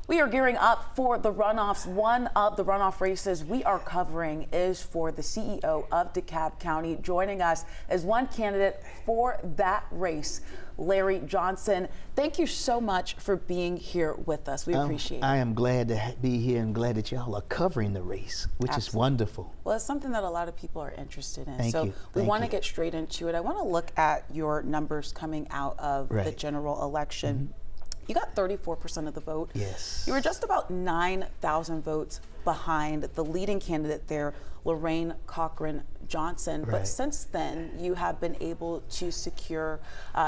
We are gearing up for the runoffs. One of the runoff races we are covering is for the CEO of DeKalb County. Joining us is one candidate for that race, Larry Johnson. Thank you so much for being here with us. We appreciate it. I am glad to be here and glad that y'all are covering the race, which is wonderful. Well, it's something that a lot of people are interested in. Thank you. We want to get straight into it. I want to look at your numbers coming out of the general election. You got 34% of the vote. Yes. You were just about 9,000 votes behind the leading candidate there, Lorraine Cochran Johnson. But since then, you have been able to secure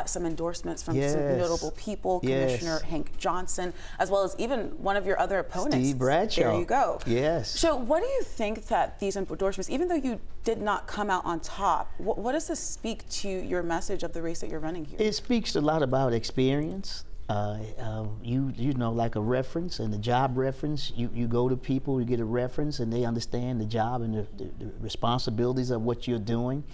some endorsements from some notable people, Commissioner Hank Johnson, as well as even one of your other opponents, Steve Bradshaw. There you go. Yes. So what do you think that these endorsements, even though you did not come out on top, what does this speak to your message of the race that you're running here? It speaks a lot about experience. You know, like a reference and a job reference, you go to people, you get a reference, and they understand the job and the responsibilities of what you're doing.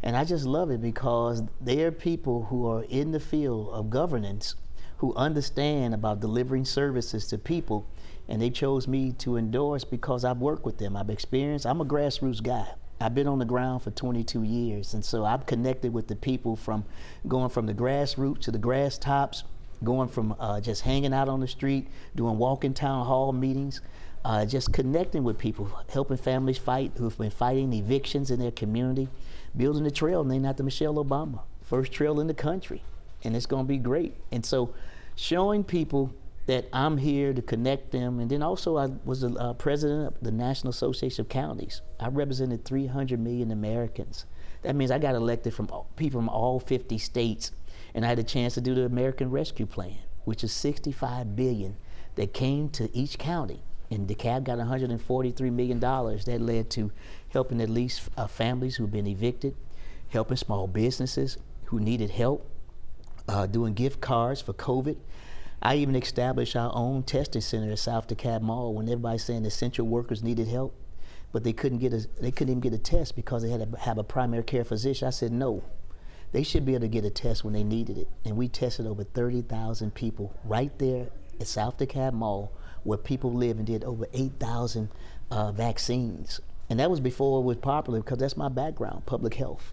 And I just love it because they are people who are in the field of governance who understand about delivering services to people, and they chose me to endorse because I've worked with them. I've experienced, I'm a grassroots guy. I've been on the ground for 22 years, and so I've connected with the people from going from the grassroots to the grass tops, going from just hanging out on the street, doing walking town hall meetings, just connecting with people, helping families fight who've been fighting evictions in their community, building a trail named after Michelle Obama, first trail in the country, and it's going to be great. And so showing people that I'm here to connect them, and then also I was the president of the National Association of Counties. I represented 300 million Americans. That means I got elected from people from all 50 states. And I had a chance to do the American Rescue Plan, which is $65 billion that came to each county. And DeKalb got $143 million that led to helping at least families who've been evicted, helping small businesses who needed help, doing gift cards for COVID. I even established our own testing center at South DeKalb Mall when everybody's saying essential workers needed help, but they couldn't even get a test because they had to have a primary care physician. I said no. They should be able to get a test when they needed it. And we tested over 30,000 people right there at South DeKalb Mall where people live, and did over 8,000 vaccines. And that was before it was popular because that's my background, public health.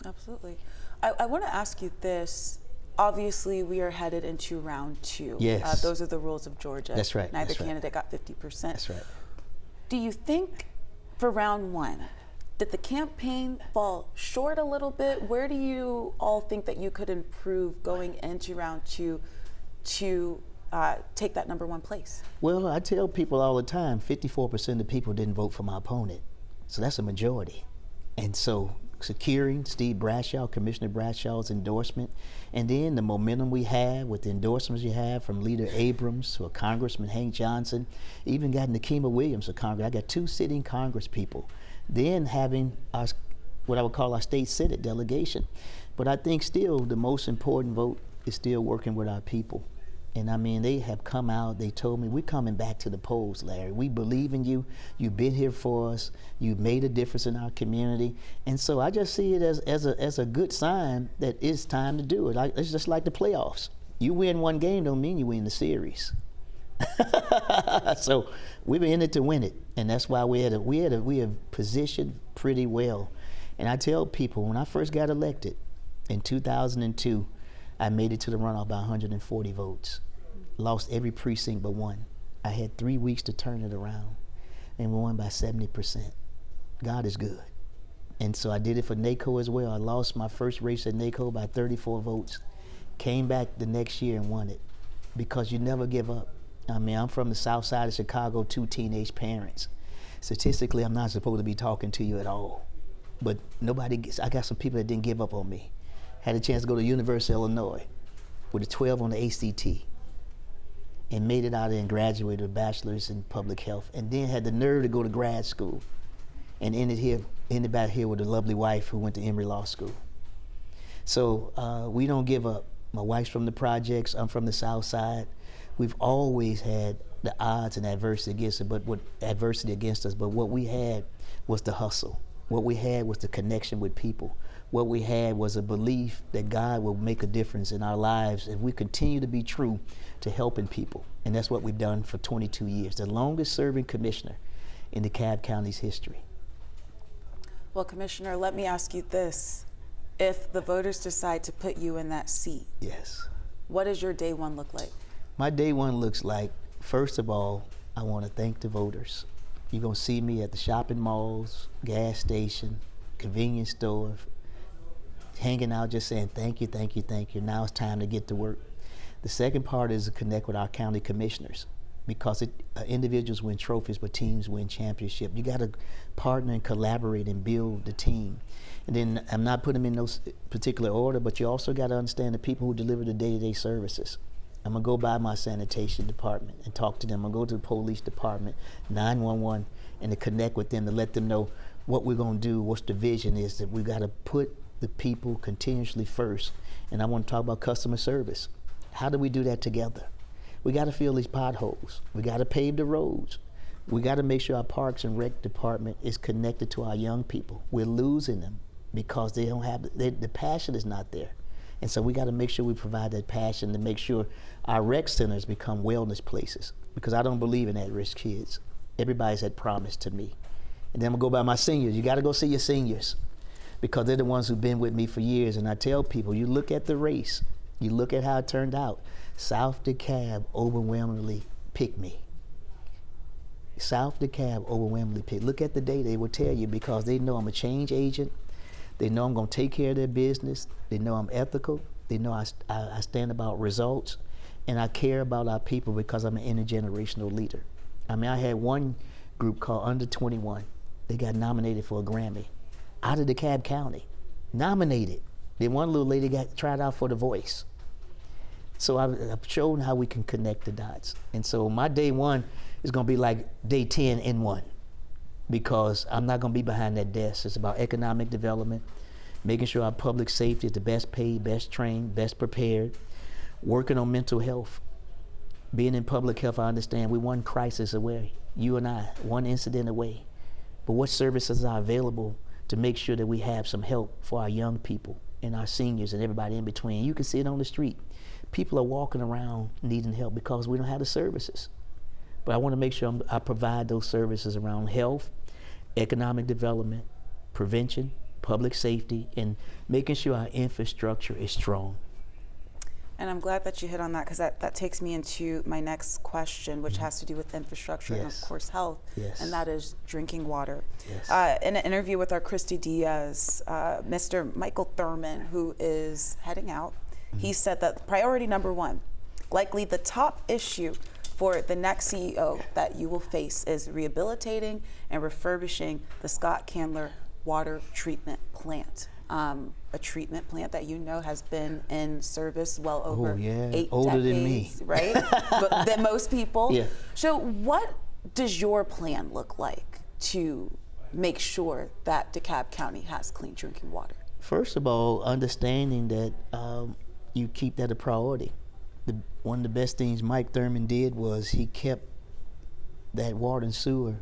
Absolutely. I want to ask you this. Obviously, we are headed into round two. Yes. Those are the rules of Georgia. That's right. Neither candidate got 50%. That's right. Do you think for round one, did the campaign fall short a little bit? Where do you all think that you could improve going into round two to take that number one place? Well, I tell people all the time, 54% of the people didn't vote for my opponent. So that's a majority. And so securing Steve Bradshaw, Commissioner Bradshaw's endorsement, and then the momentum we have with the endorsements you have from Leader Abrams to a Congressman Hank Johnson, even got Nikema Williams of Congress. I got 2 sitting Congress people. Then having our, what I would call our state Senate delegation. But I think still the most important vote is still working with our people. And I mean, they have come out, they told me, we're coming back to the polls, Larry. We believe in you. You've been here for us. You've made a difference in our community. And so I just see it as a good sign that it's time to do it. It's just like the playoffs. You win one game don't mean you win the series. So we were in it to win it, and that's why we have positioned pretty well. And I tell people, when I first got elected in 2002, I made it to the runoff by 140 votes. Lost every precinct but one. I had 3 weeks to turn it around, and we won by 70%. God is good. And so I did it for NACO as well. I lost my first race at NACO by 34 votes. Came back the next year and won it, because you never give up. I mean, I'm from the south side of Chicago, 2 teenage parents. Statistically, I'm not supposed to be talking to you at all. But I got some people that didn't give up on me. Had a chance to go to University of Illinois with a 12 on the ACT and made it out there and graduated with a bachelor's in public health, and then had the nerve to go to grad school and ended back here with a lovely wife who went to Emory Law School. So we don't give up. My wife's from the projects, I'm from the south side. We've always had the odds and adversity against us, but what we had was the hustle. What we had was the connection with people. what we had was a belief that God will make a difference in our lives if we continue to be true to helping people. And that's what we've done for 22 years, the longest serving commissioner in DeKalb County's history. Well, Commissioner, let me ask you this. If the voters decide to put you in that seat, Yes. what does your day one look like? My day one looks like, first of all, I want to thank the voters. You're going to see me at the shopping malls, gas station, convenience store, hanging out just saying thank you, thank you, thank you. Now it's time to get to work. The second part is to connect with our county commissioners, because individuals win trophies, but teams win championship. You got to partner and collaborate and build the team. And then I'm not putting them in no particular order, but you also got to understand the people who deliver the day-to-day services. I'm gonna go by my sanitation department and talk to them. I'm gonna go to the police department, 911, and to connect with them to let them know what we're gonna do, what's the vision is, that we gotta put the people continuously first. And I want to talk about customer service. How do we do that together? We got to fill these potholes. We got to pave the roads. We got to make sure our Parks and Rec department is connected to our young people. We're losing them because they don't have the passion is not there. And so we got to make sure we provide that passion to make sure our rec centers become wellness places, because I don't believe in at-risk kids. Everybody's had promise to me. And then I'm gonna go by my seniors. You got to go see your seniors, because they're the ones who've been with me for years. And I tell people, you look at the race, you look at how it turned out. South DeKalb overwhelmingly picked me. South DeKalb overwhelmingly picked. Look at the data, they will tell you, because they know I'm a change agent. They know I'm gonna take care of their business. They know I'm ethical. They know I stand about results. And I care about our people because I'm an intergenerational leader. I mean, I had one group called Under 21. They got nominated for a Grammy out of DeKalb County, nominated. Then one little lady got tried out for The Voice. So I've shown how we can connect the dots. And so my day one is gonna be like day 10 in one, because I'm not gonna be behind that desk. It's about economic development, making sure our public safety is the best paid, best trained, best prepared, working on mental health. Being in public health, I understand we're one crisis away, you and I, one incident away. But what services are available to make sure that we have some help for our young people and our seniors and everybody in between? You can see it on the street. People are walking around needing help because we don't have the services. But I want to make sure I provide those services around health, economic development, prevention, public safety, and making sure our infrastructure is strong. And I'm glad that you hit on that, because that takes me into my next question, which has to do with infrastructure and, of course, health, and that is drinking water. In an interview with our Christy Diaz, Mr. Michael Thurman, who is heading out, he said that priority number one, likely the top issue for the next CEO that you will face, is rehabilitating and refurbishing the Scott Candler water treatment plant. A treatment plant that you know has been in service well over 8 older decades, than me, right? But than most people. So what does your plan look like to make sure that DeKalb County has clean drinking water? First of all, understanding that you keep that a priority. One of the best things Mike Thurman did was he kept that water and sewer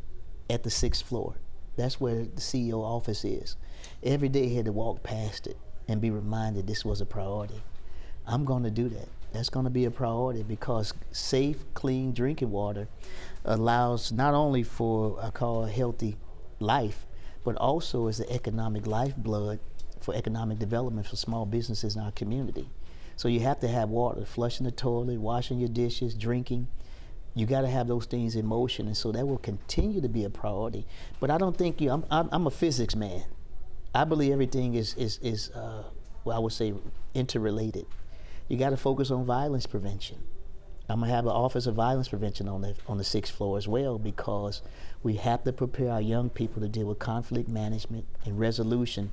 at the 6th floor. That's where the CEO office is. Every day he had to walk past it and be reminded this was a priority. I'm going to do that. That's going to be a priority, because safe, clean drinking water allows not only for, I call, a healthy life, but also is the economic lifeblood for economic development for small businesses in our community. So you have to have water, flushing the toilet, washing your dishes, drinking. You got to have those things in motion, and so that will continue to be a priority. But I don't think I'm a physics man. I believe everything is well, I would say interrelated. You got to focus on violence prevention. I'm gonna have an Office of Violence Prevention on the 6th floor as well, because we have to prepare our young people to deal with conflict management and resolution,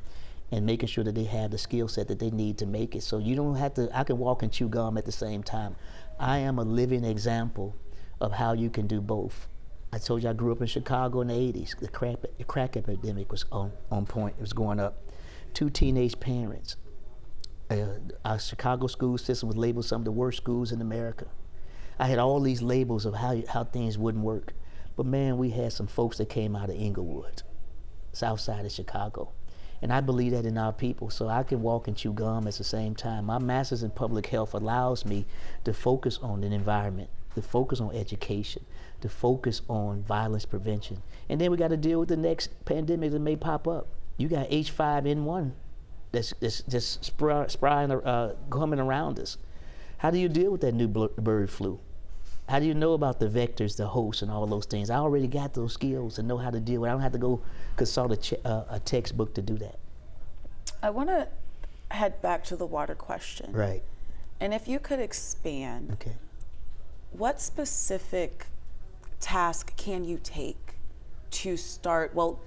and making sure that they have the skill set that they need to make it. So you don't have to, I can walk and chew gum at the same time. I am a living example of how you can do both. I told you I grew up in Chicago in the 80s. The crack epidemic was on point, it was going up. 2 teenage parents. Our Chicago school system was labeled some of the worst schools in America. I had all these labels of how things wouldn't work. But man, we had some folks that came out of Inglewood, south side of Chicago. And I believe that in our people, so I can walk and chew gum at the same time. My master's in public health allows me to focus on the environment, to focus on education, to focus on violence prevention. And then we got to deal with the next pandemic that may pop up. You got H5N1 that's just coming around us. How do you deal with that new bird flu? How do you know about the vectors, the hosts, and all those things? I already got those skills and know how to deal with it. I don't have to go consult a textbook to do that. I want to head back to the water question. Right. And if you could expand, Okay. what specific task can you take to start? Well,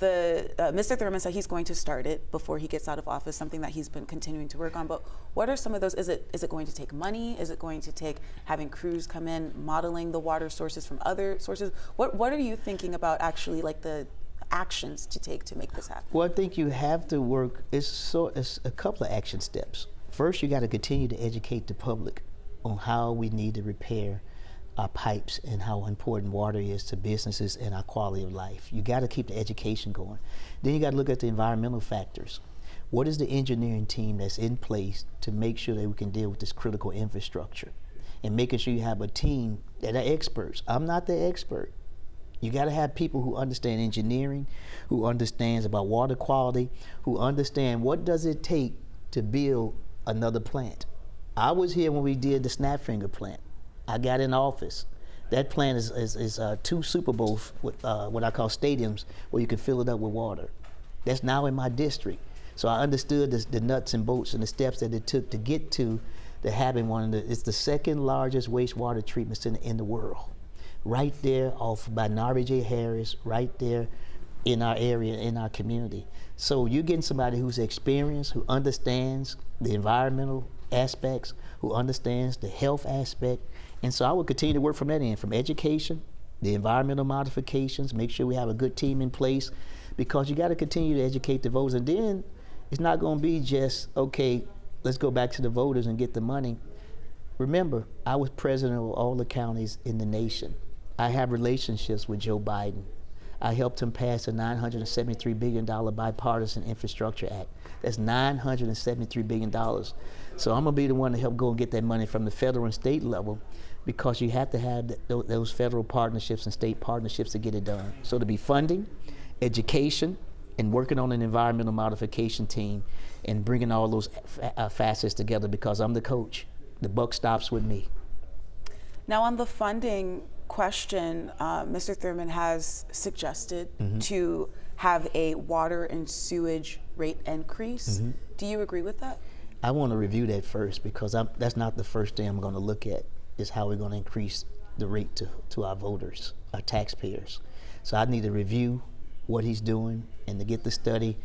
Mr. Thurman said he's going to start it before he gets out of office, something that he's been continuing to work on. But what are some of those? Is it going to take money? Is it going to take having crews come in, modeling the water sources from other sources? What are you thinking about actually, like the actions to take to make this happen? Well, I think you have to work, it's a couple of action steps. First, you got to continue to educate the public on how we need to repair our pipes and how important water is to businesses and our quality of life. You got to keep the education going. Then you got to look at the environmental factors. What is the engineering team that's in place to make sure that we can deal with this critical infrastructure? And making sure you have a team that are experts. I'm not the expert. You got to have people who understand engineering, who understands about water quality, who understand what does it take to build another plant. I was here when we did the Snapfinger plant. I got in office. That plant is 2 Super Bowls with what I call stadiums where you can fill it up with water. That's now in my district. So I understood the nuts and bolts and the steps that it took to get to the having one. It's the second largest wastewater treatment center in the world. Right there off by Narby J. Harris, right there in our area, in our community. So you're getting somebody who's experienced, who understands the environmental aspects, who understands the health aspect. And so I will continue to work from that end, from education, the environmental modifications, make sure we have a good team in place, because you got to continue to educate the voters. And then it's not going to be just, okay, let's go back to the voters and get the money. Remember, I was president of all the counties in the nation. I have relationships with Joe Biden. I helped him pass a $973 billion bipartisan infrastructure act. That's $973 billion. So I'm gonna be the one to help go and get that money from the federal and state level, because you have to have those federal partnerships and state partnerships to get it done. So to be funding, education, and working on an environmental modification team and bringing all those facets together, because I'm the coach. The buck stops with me. Now on the funding question, Mr. Thurman has suggested to have a water and sewage rate increase. Do you agree with that? I want to review that first, because that's not the first thing I'm going to look at, is how we're going to increase the rate to our voters, our taxpayers. So I need to review what he's doing and to get the study.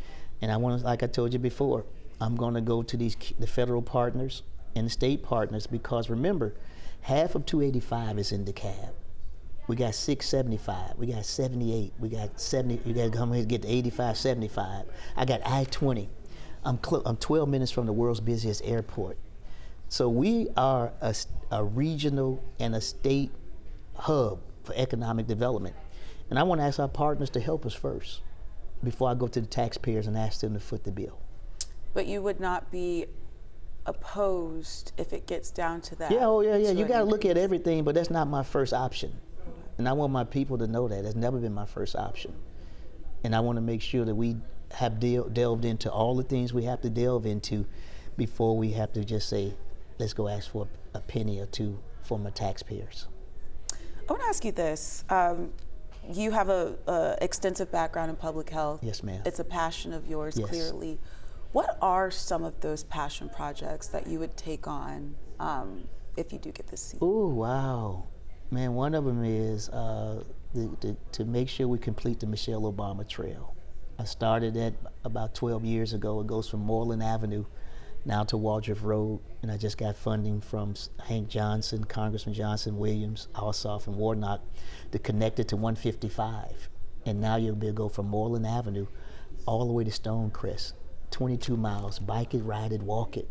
And I want to, like I told you before, I'm going to go to the federal partners and the state partners, because remember, half of 285 is in DeKalb. We got 675, we got 78, we got 70, you got to come here to get to 85, 75. I got I-20. I'm 12 minutes from the world's busiest airport. So we are a regional and a state hub for economic development. And I want to ask our partners to help us first before I go to the taxpayers and ask them to foot the bill. But you would not be opposed if it gets down to that? Yeah, oh yeah. You got to look at everything, but that's not my first option. And I want my people to know that. It's never been my first option. And I want to make sure that we have delved into all the things we have to delve into before we have to just say, let's go ask for a penny or two from the taxpayers. I want to ask you this. You have a extensive background in public health. Yes, ma'am. It's a passion of yours, Yes. clearly. What are some of those passion projects that you would take on if you do get this seat? Oh, wow. Man, one of them is to make sure we complete the Michelle Obama Trail. I started that about 12 years ago. It goes from Moreland Avenue now to Waldriff Road, and I just got funding from Hank Johnson, Congressman Johnson, Williams, Ossoff, and Warnock to connect it to 155. And now you'll be able to go from Moreland Avenue all the way to Stonecrest, 22 miles, bike it, ride it, walk it.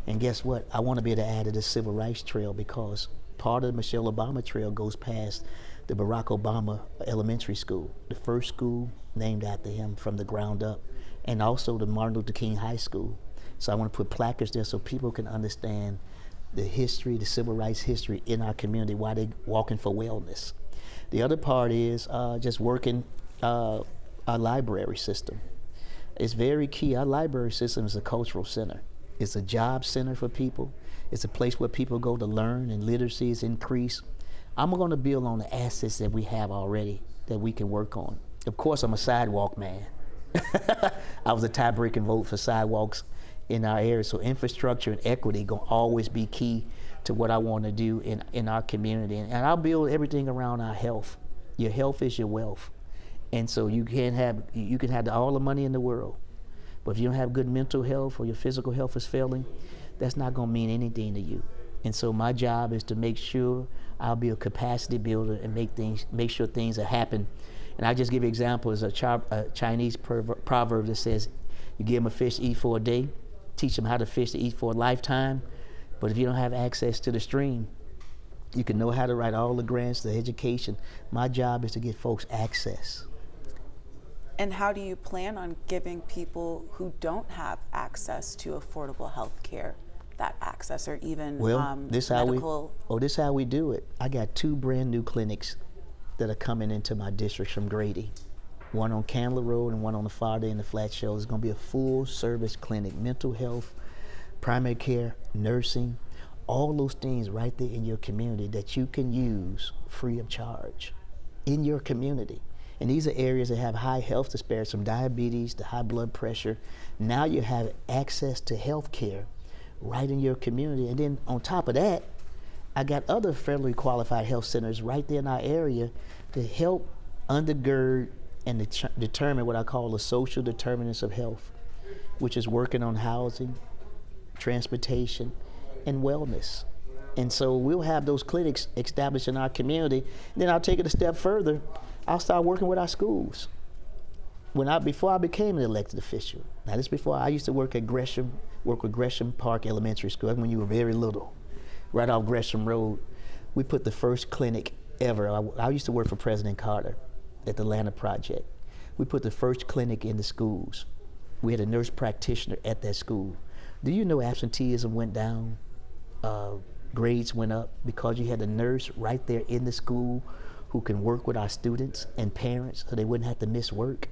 And guess what? I want to be able to add to the Civil Rights Trail, because part of the Michelle Obama Trail goes past the Barack Obama Elementary School, the first school named after him from the ground up. and also the Martin Luther King High School. So I want to put placards there so people can understand the history, the civil rights history in our community, why they walking for wellness. The other part is just working our library system. It's very key. Our library system is a cultural center. It's a job center for people. It's a place where people go to learn and literacy is increased. I'm going to build on the assets that we have already that we can work on. Of course, I'm a sidewalk man. I was a tie-breaking vote for sidewalks in our area. So infrastructure and equity going to always be key to what I want to do in our community. And I'll build everything around our health. Your health is your wealth. And so you can have all the money in the world, but if you don't have good mental health or your physical health is failing, that's not going to mean anything to you. And so my job is to make sure I'll be a capacity builder and make sure things that happen. And I just give you an example. There's a Chinese proverb that says, you give them a fish to eat for a day, teach them how to fish to eat for a lifetime. But if you don't have access to the stream, you can know how to write all the grants, the education. My job is to get folks access. And how do you plan on giving people who don't have access to affordable health care that access, or even this medical? This is how we do it. I got 2 brand new clinics that are coming into my district from Grady. One on Candler Road and one on the far end in the Flat Shoals. It's going to be a full service clinic, mental health, primary care, nursing, all those things right there in your community that you can use free of charge in your community. And these are areas that have high health disparities, from diabetes to high blood pressure. Now you have access to health care right in your community. And then on top of that, I got other federally qualified health centers right there in our area to help undergird and determine what I call the social determinants of health, which is working on housing, transportation, and wellness. And so we'll have those clinics established in our community. Then I'll take it a step further. I'll start working with our schools. Before I became an elected official, now this before I used to work with Gresham Park Elementary School. That's when you were very little, right off Gresham Road. We put the first clinic ever. I used to work for President Carter at the Atlanta Project. We put the first clinic in the schools. We had a nurse practitioner at that school. Do you know absenteeism went down? Grades went up because you had a nurse right there in the school who can work with our students and parents so they wouldn't have to miss work.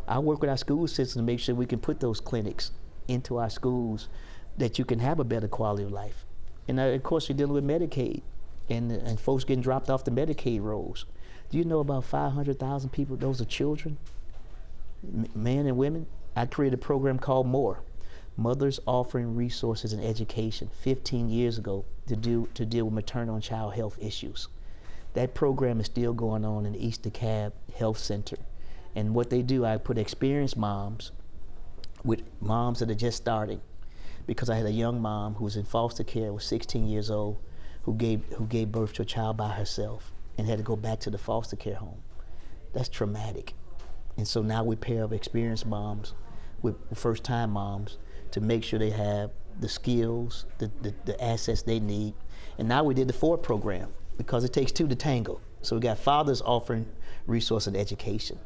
I work with our school system to make sure we can put those clinics into our schools that you can have a better quality of life. And of course, you're dealing with Medicaid and folks getting dropped off the Medicaid rolls. Do you know about 500,000 people, those are children, men and women? I created a program called MORE, Mothers Offering Resources and Education, 15 years ago to deal with maternal and child health issues. That program is still going on in the East DeKalb Health Center. And what they do, I put experienced moms with moms that are just starting, because I had a young mom who was in foster care, was 16 years old, who gave birth to a child by herself and had to go back to the foster care home. That's traumatic. And so now we pair up experienced moms with first-time moms to make sure they have the skills, the assets they need. And now we did the FORD program, because it takes 2 to tango. So we got fathers offering resource and education.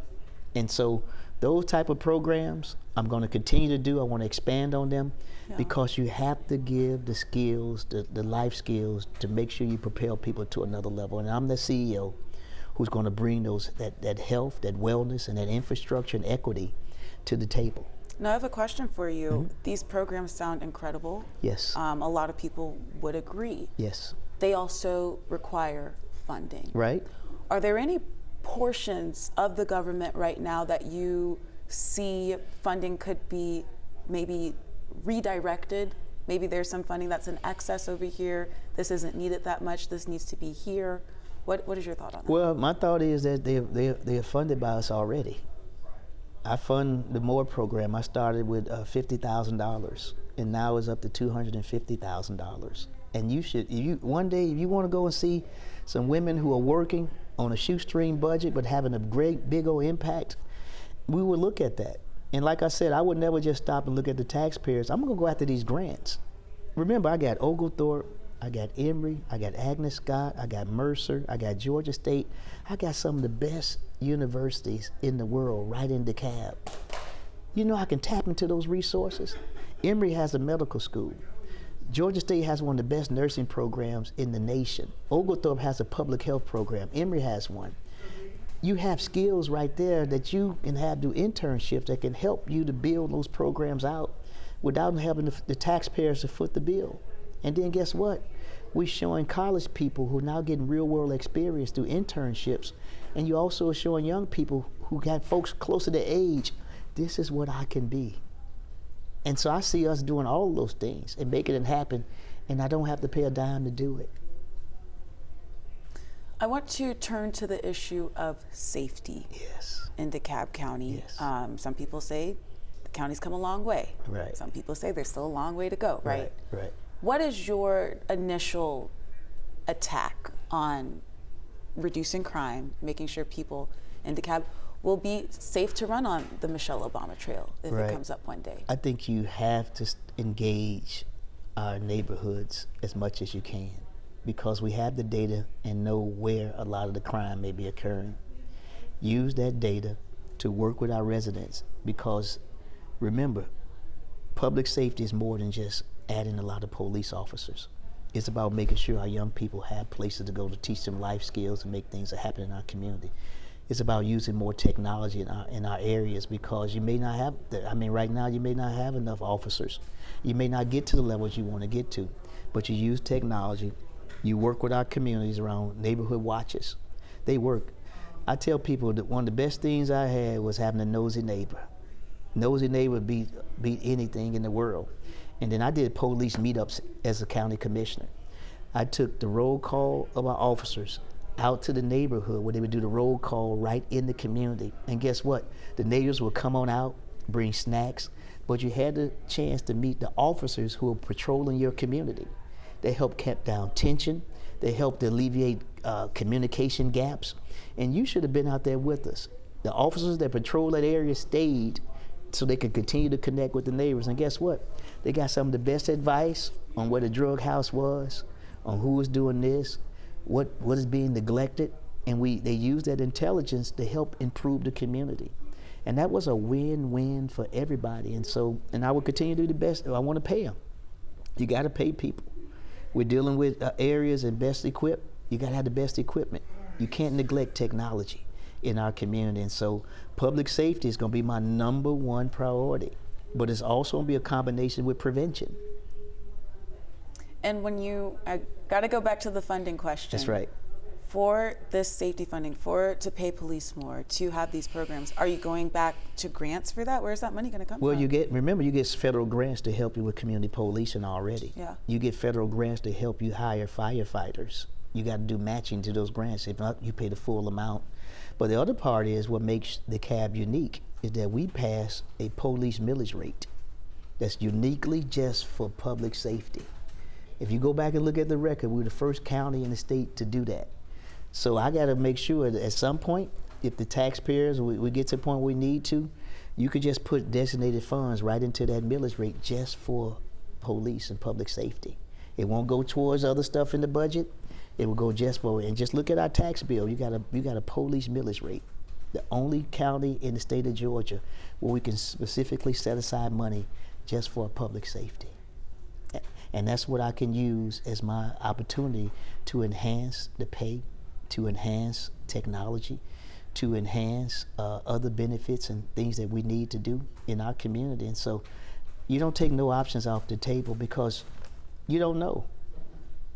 And so those type of programs I'm going to continue to do. I want to expand on them, because you have to give the skills, the life skills, to make sure you propel people to another level. And I'm the CEO who's going to bring that health, that wellness, and that infrastructure and equity to the table. Now, I have a question for you. Mm-hmm. These programs sound incredible. Yes. A lot of people would agree. Yes. They also require funding. Right. Are there any portions of the government right now that you see funding could be maybe redirected? Maybe there's some funding that's in excess over here. This isn't needed that much. This needs to be here. What is your thought on that? Well, my thought is that they're funded by us already. I fund the MORE program. I started with $50,000, and now it's up to $250,000. And one day, if you want to go and see some women who are working on a shoestring budget but having a great big old impact, we would look at that. And like I said, I would never just stop and look at the taxpayers. I'm gonna go after these grants. Remember, I got Oglethorpe, I got Emory, I got Agnes Scott, I got Mercer, I got Georgia State. I got some of the best universities in the world right in DeKalb. You know I can tap into those resources. Emory has a medical school. Georgia State has one of the best nursing programs in the nation. Oglethorpe has a public health program. Emory has one. You have skills right there that you can have do internships that can help you to build those programs out without having the taxpayers to foot the bill. And then guess what? We're showing college people who are now getting real world experience through internships. And you also are showing young people who got folks close to their age, this is what I can be. And so I see us doing all of those things and making it happen, and I don't have to pay a dime to do it. I want to turn to the issue of safety in DeKalb County. Yes. Some people say the county's come a long way. Right. Some people say there's still a long way to go, right? Right. What is your initial attack on reducing crime, making sure people in DeKalb will be safe to run on the Michelle Obama Trail if it comes up one day? I think you have to engage our neighborhoods as much as you can, because we have the data and know where a lot of the crime may be occurring. Use that data to work with our residents, because remember, public safety is more than just adding a lot of police officers. It's about making sure our young people have places to go to teach them life skills and make things that happen in our community. It's about using more technology in our areas, because you may not have, right now you may not have enough officers. You may not get to the levels you want to get to, but you use technology. You work with our communities around neighborhood watches. They work. I tell people that one of the best things I had was having a nosy neighbor. Nosy neighbor beat anything in the world. And then I did police meetups as a county commissioner. I took the roll call of our officers out to the neighborhood where they would do the roll call right in the community. And guess what? The neighbors would come on out, bring snacks, but you had the chance to meet the officers who were patrolling your community. They helped keep down tension. They helped alleviate communication gaps. And you should have been out there with us. The officers that patrol that area stayed so they could continue to connect with the neighbors. And guess what? They got some of the best advice on where the drug house was, on who was doing this, what is being neglected, and they use that intelligence to help improve the community. And that was a win-win for everybody. And I will continue to do the best. I want to pay them. You got to pay people. We're dealing with areas and best equipped. You got to have the best equipment. You can't neglect technology in our community. And so public safety is going to be my #1 priority, but it's also going to be a combination with prevention. And I got to go back to the funding question. That's right. For this safety funding, to pay police more, to have these programs, are you going back to grants for that? Where's that money going to come from? Well, you get federal grants to help you with community policing already. Yeah. You get federal grants to help you hire firefighters. You got to do matching to those grants. If not, you pay the full amount. But the other part is what makes DeKalb unique is that we pass a police millage rate that's uniquely just for public safety. If you go back and look at the record, we were the first county in the state to do that. So I got to make sure that at some point, if the taxpayers, we get to the point we need to, you could just put designated funds right into that millage rate just for police and public safety. It won't go towards other stuff in the budget. It will go just for it. And just look at our tax bill. You got a police millage rate. The only county in the state of Georgia where we can specifically set aside money just for public safety. And that's what I can use as my opportunity to enhance the pay, to enhance technology, to enhance other benefits and things that we need to do in our community. And so you don't take no options off the table, because you don't know.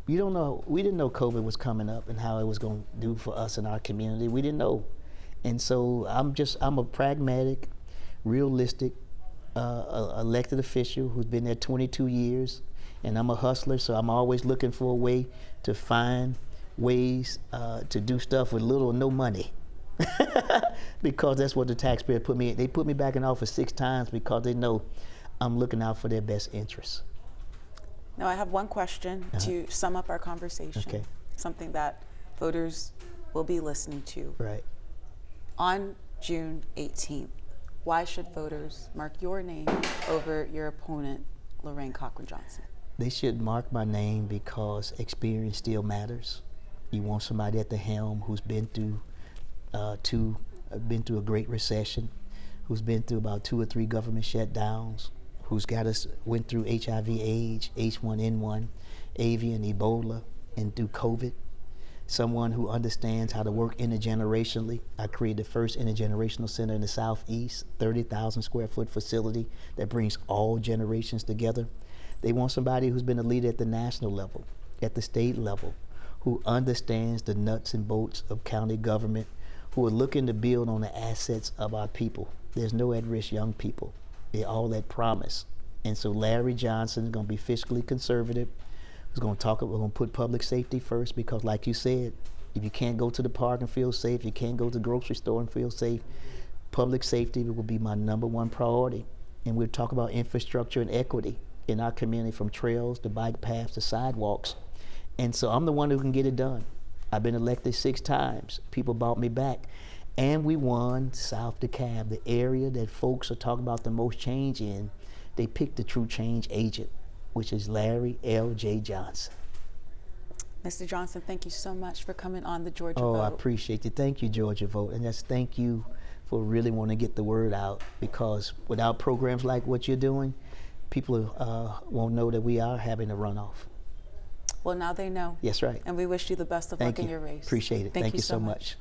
We didn't know COVID was coming up and how it was going to do for us in our community. We didn't know. And so I'm a pragmatic, realistic elected official who's been there 22 years. And I'm a hustler, so I'm always looking for a way to find ways to do stuff with little or no money. Because that's what the taxpayer put me in. They put me back in office 6 times because they know I'm looking out for their best interests. Now I have one question to sum up our conversation. Okay. Something that voters will be listening to. Right. On June 18th, why should voters mark your name over your opponent, Lorraine Cochran-Johnson? They should mark my name because experience still matters. You want somebody at the helm who's been through a great recession, who's been through about 2 or 3 government shutdowns, who's got us, went through HIV, AIDS, H1N1, avian, Ebola, and through COVID. Someone who understands how to work intergenerationally. I created the first intergenerational center in the Southeast, 30,000 square foot facility that brings all generations together. They want somebody who's been a leader at the national level, at the state level, who understands the nuts and bolts of county government, who are looking to build on the assets of our people. There's no at-risk young people. They're all at promise. And so Larry Johnson is going to be fiscally conservative. We're going to put public safety first, because like you said, if you can't go to the park and feel safe, you can't go to the grocery store and feel safe, public safety will be my #1 priority. And we'll talk about infrastructure and equity in our community, from trails to bike paths to sidewalks. And so I'm the one who can get it done. I've been elected 6 times. People bought me back. And we won South DeKalb, the area that folks are talking about the most change in. They picked the true change agent, which is Larry L.J. Johnson. Mr. Johnson, thank you so much for coming on the Georgia Vote. Oh, I appreciate you. Thank you, Georgia Vote. And just thank you for really wanting to get the word out, because without programs like what you're doing, people won't know that we are having a runoff. Well, now they know. Yes, right. And we wish you the best of luck in your race. Appreciate it. Thank you so much.